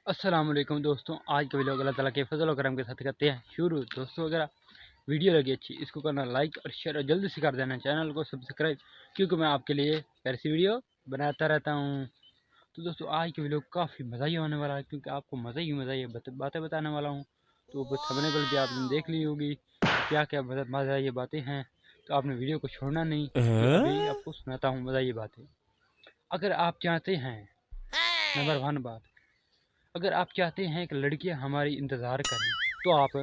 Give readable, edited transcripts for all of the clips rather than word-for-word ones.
अस्सलाम वालेकुम दोस्तों, आज का वीडियो अल्लाह ताला के फजल और करम के साथ करते हैं शुरू। दोस्तों अगर वीडियो लगी अच्छी इसको करना लाइक और शेयर और जल्दी से कर देना, चैनल को सब्सक्राइब, क्योंकि मैं आपके लिए ऐसी वीडियो बनाता रहता हूँ। तो दोस्तों आज के वीडियो काफ़ी मज़ा ही होने वाला है, क्योंकि आपको मज़ा ही बातें बताने वाला हूँ। तो थंबनेल भी आपने देख ली होगी क्या क्या मज़ा ये बातें हैं, तो आपने वीडियो को छोड़ना नहीं। तो अभी आपको सुनाता हूँ मज़ा ये बातें। अगर आप चाहते हैं, नंबर 1 बात, अगर आप चाहते हैं कि लड़कियां हमारी इंतज़ार करें तो आप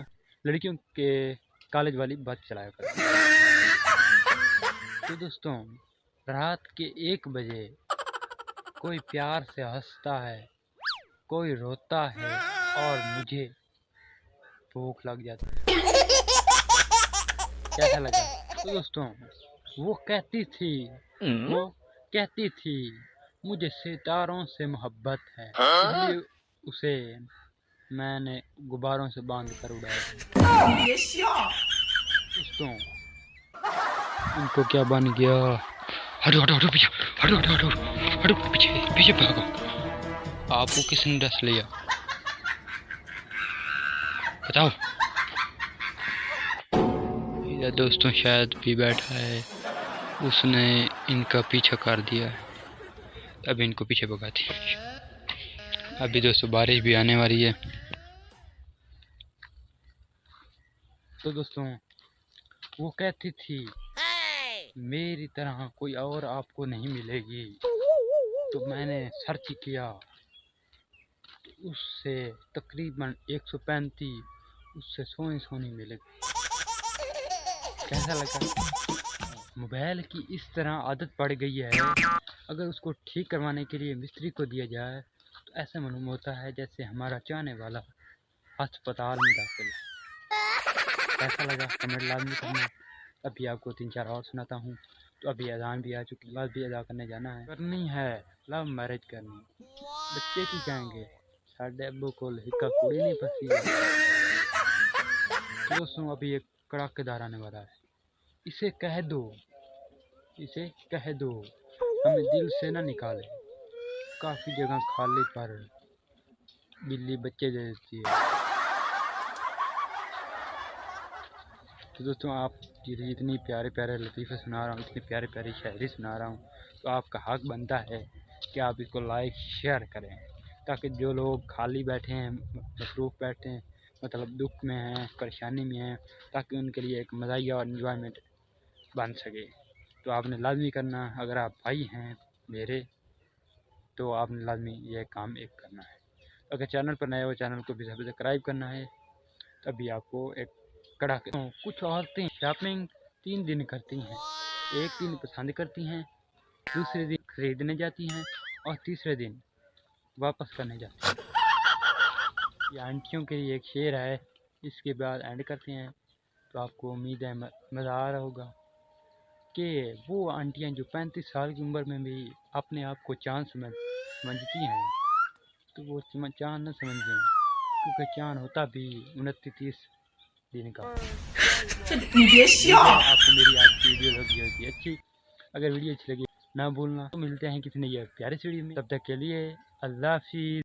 लड़कियों के कॉलेज वाली बस चलाया करें। तो दोस्तों रात के 1 बजे कोई प्यार से हंसता है, कोई रोता है और मुझे भूख लग जाती है। कैसा लगा? तो दोस्तों वो कहती थी मुझे सितारों से मोहब्बत है, इसलिए उसे मैंने गुब्बारों से बांध कर उड़ाया। दोस्तों इनको क्या बन गया? हटो हटो हटो पीछे, हटो हटो हटो हटो पीछे पीछे भागो। आपको किसने डस लिया बताओ? ये दोस्तों शायद भी बैठा है, उसने इनका पीछा कर दिया, अब इनको पीछे भगाती। अभी दोस्तों बारिश भी आने वाली है। तो दोस्तों वो कहती थी मेरी तरह कोई और आपको नहीं मिलेगी। तो मैंने सर्च किया तो उससे तकरीबन 135 उससे सोनी मिलेगी। कैसा लगा? मोबाइल की इस तरह आदत पड़ गई है, अगर उसको ठीक करवाने के लिए मिस्त्री को दिया जाए तो ऐसा मालूम होता है जैसे हमारा चाहने वाला अस्पताल में दाखिल है। कैसा लगा कमेंट लाजमी करना। अभी आपको 3-4 और सुनाता हूँ। तो अभी अजान भी आ चुकी, नमाज भी अदा करने जाना है, करनी है लव मैरिज करनी। बच्चे की कहेंगे साढ़े अब्बू को हिक्का कुड़ी नहीं फंसी। तो दोस्तों अभी एक कड़ाकेदार आने वाला है, इसे कह दो हमें दिल से ना निकाले। काफ़ी जगह खाली पर बिल्ली बच्चे दे देती है। तो दोस्तों आप जितनी प्यारे प्यारे लतीफ़े सुना रहा हूँ, इतनी प्यारी प्यारी शायरी सुना रहा हूँ, तो आपका हक बनता है कि आप इसको लाइक शेयर करें, ताकि जो लोग खाली बैठे हैं, मसरूफ़ बैठे हैं, मतलब दुख में हैं, परेशानी में हैं, ताकि उनके लिए एक मज़ाहिया और इन्जॉयमेंट बन सके। तो आपने लाजमी करना, अगर आप भाई हैं मेरे तो आपने लाजमी यह काम एक करना है। अगर चैनल पर नए हो चैनल को भी सब्सक्राइब करना है। तभी आपको एक कड़ाके। कुछ औरतें शॉपिंग 3 दिन करती हैं, एक दिन पसंद करती हैं, दूसरे दिन खरीदने जाती हैं और तीसरे दिन वापस करने जाती हैं। ये आंटियों के लिए एक शेर है, इसके बाद एंड करते हैं। तो आपको उम्मीद है मज़ा आ रहा होगा कि वो आंटियां जो 35 साल की उम्र में भी अपने आप को चाँद समझती हैं, तो वो चाँद न समझें, क्योंकि चाँद होता भी 29-30 दिन का। आपको मेरी आज की वीडियो लगी होगी अच्छी, अगर वीडियो अच्छी लगी ना भूलना। तो मिलते हैं किसी नई प्यारे वीडियो में, तब तक के लिए अल्लाह हाफिज़।